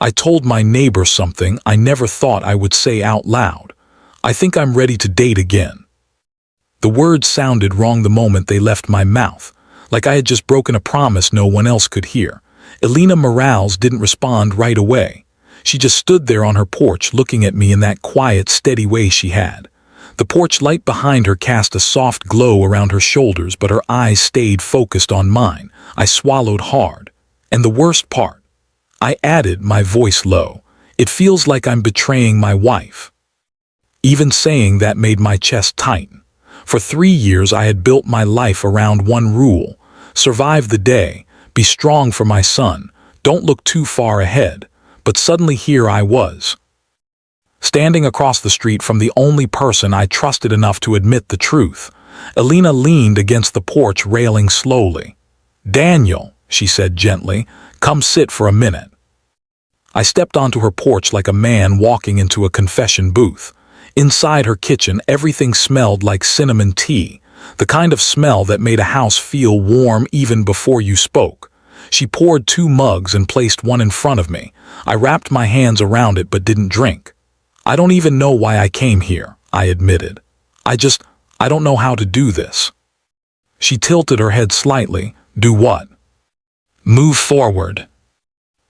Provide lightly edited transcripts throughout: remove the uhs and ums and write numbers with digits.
I told my neighbor something I never thought I would say out loud. I think I'm ready to date again. The words sounded wrong the moment they left my mouth, like I had just broken a promise no one else could hear. Elena Morales didn't respond right away. She just stood there on her porch looking at me in that quiet, steady way she had. The porch light behind her cast a soft glow around her shoulders, but her eyes stayed focused on mine. I swallowed hard. And the worst part, I added, my voice low, it feels like I'm betraying my wife. Even saying that made my chest tighten. For 3 years I had built my life around one rule: survive the day, be strong for my son, don't look too far ahead. But suddenly here I was, standing across the street from the only person I trusted enough to admit the truth. Elena leaned against the porch railing slowly. "Daniel," she said gently, "come sit for a minute." I stepped onto her porch like a man walking into a confession booth. Inside her kitchen, everything smelled like cinnamon tea, the kind of smell that made a house feel warm even before you spoke. She poured 2 mugs and placed one in front of me. I wrapped my hands around it but didn't drink. "I don't even know why I came here," I admitted. I don't know how to do this." She tilted her head slightly. "Do what?" "Move forward."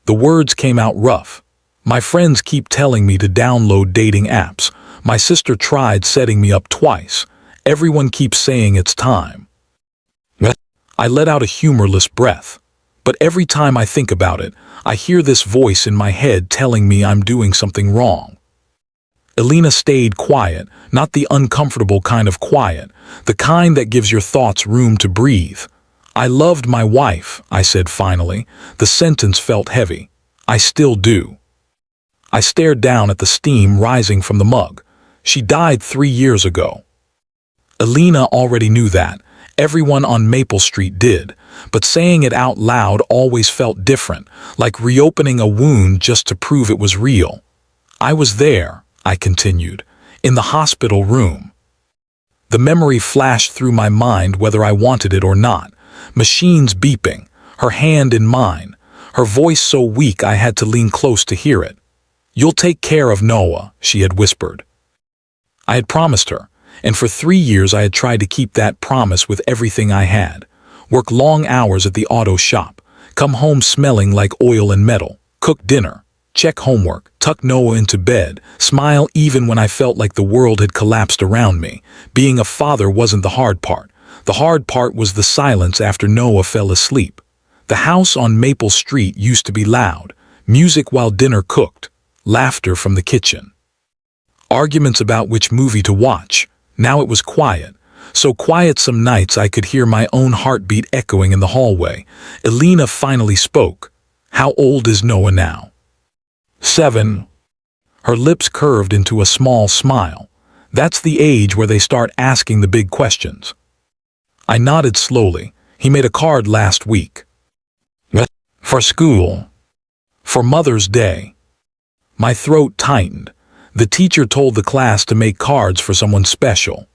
The words came out rough. "My friends keep telling me to download dating apps. My sister tried setting me up twice. Everyone keeps saying it's time." I let out a humorless breath. But every time I think about it, I hear this voice in my head telling me I'm doing something wrong. Elena stayed quiet, not the uncomfortable kind of quiet, the kind that gives your thoughts room to breathe. "I loved my wife," I said finally. The sentence felt heavy. "I still do." I stared down at the steam rising from the mug. "She died 3 years ago." Elena already knew that. Everyone on Maple Street did, but saying it out loud always felt different, like reopening a wound just to prove it was real. "I was there," I continued, "in the hospital room." The memory flashed through my mind whether I wanted it or not. Machines beeping, her hand in mine, her voice so weak I had to lean close to hear it. "You'll take care of Noah," she had whispered. I had promised her. And for 3 years I had tried to keep that promise with everything I had. Work long hours at the auto shop, come home smelling like oil and metal, cook dinner, check homework, tuck Noah into bed, smile even when I felt like the world had collapsed around me. Being a father wasn't the hard part. The hard part was the silence after Noah fell asleep. The house on Maple Street used to be loud, music while dinner cooked, laughter from the kitchen. Arguments about which movie to watch. Now it was quiet, so quiet some nights I could hear my own heartbeat echoing in the hallway. Elena finally spoke. "How old is Noah now?" 7. Her lips curved into a small smile. "That's the age where they start asking the big questions." I nodded slowly. "He made a card last week." "For school?" "For Mother's Day." My throat tightened. The teacher told the class to make cards for someone special.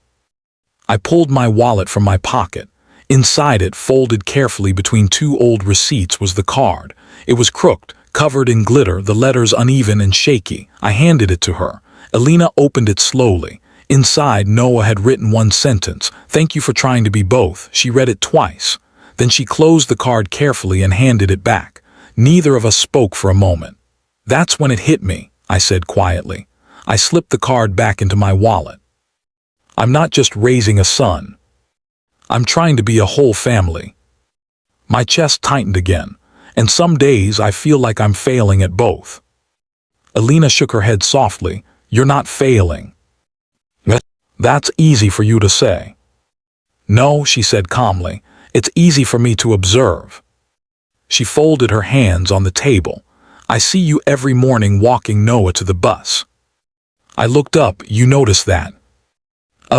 I pulled my wallet from my pocket. Inside it, folded carefully between 2 old receipts, was the card. It was crooked, covered in glitter, the letters uneven and shaky. I handed it to her. Elena opened it slowly. Inside, Noah had written one sentence: "Thank you for trying to be both." She read it twice. Then she closed the card carefully and handed it back. Neither of us spoke for a moment. "That's when it hit me," I said quietly. I slipped the card back into my wallet. "I'm not just raising a son. I'm trying to be a whole family." My chest tightened again, and some days I feel like I'm failing at both. Elena shook her head softly. "You're not failing." "That's easy for you to say." "No," she said calmly. "It's easy for me to observe." She folded her hands on the table. "I see you every morning walking Noah to the bus." I looked up. "You notice that?"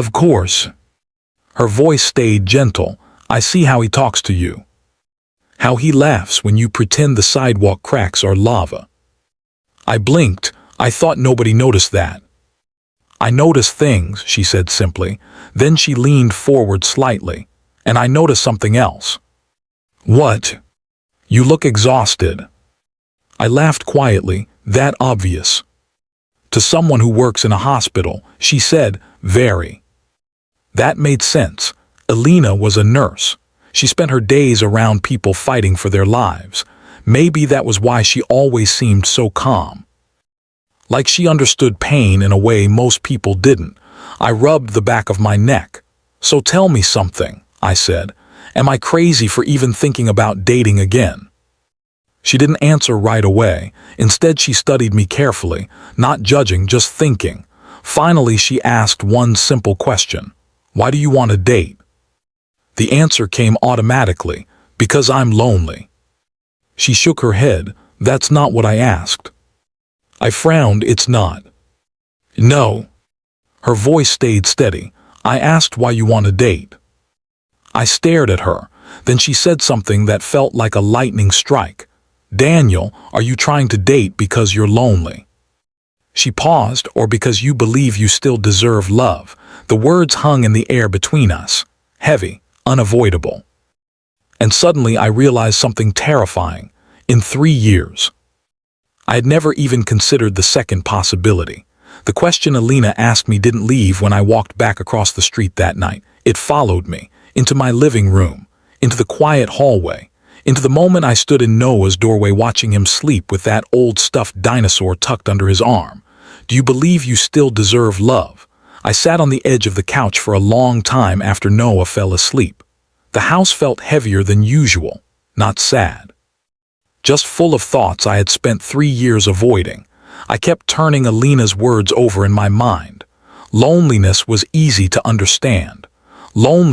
"Of course." Her voice stayed gentle. "I see how he talks to you. How he laughs when you pretend the sidewalk cracks are lava." I blinked. I thought nobody noticed that. "I notice things," she said simply. Then she leaned forward slightly. "And I noticed something else." "What?" "You look exhausted." I laughed quietly. That obvious? To someone who works in a hospital, she said, very. That made sense. Alina was a nurse. She spent her days around people fighting for their lives. Maybe that was why she always seemed so calm. Like she understood pain in a way most people didn't. I rubbed the back of my neck. So tell me something, I said. Am I crazy for even thinking about dating again? She didn't answer right away. Instead, she studied me carefully, not judging, just thinking. Finally, she asked one simple question. Why do you want to date? The answer came automatically, because I'm lonely. She shook her head. That's not what I asked. I frowned. It's not. No. Her voice stayed steady. I asked why you want to date. I stared at her. Then she said something that felt like a lightning strike. Daniel, are you trying to date because you're lonely? She paused, or because you believe you still deserve love. The words hung in the air between us, heavy, unavoidable. And suddenly I realized something terrifying. In 3 years. I had never even considered the second possibility. The question Alina asked me didn't leave when I walked back across the street that night. It followed me, into my living room, into the quiet hallway, into the moment I stood in Noah's doorway watching him sleep with that old stuffed dinosaur tucked under his arm. Do you believe you still deserve love? I sat on the edge of the couch for a long time after Noah fell asleep. The house felt heavier than usual, not sad. Just full of thoughts I had spent 3 years avoiding. I kept turning Alina's words over in my mind. Loneliness was easy to understand. Lonely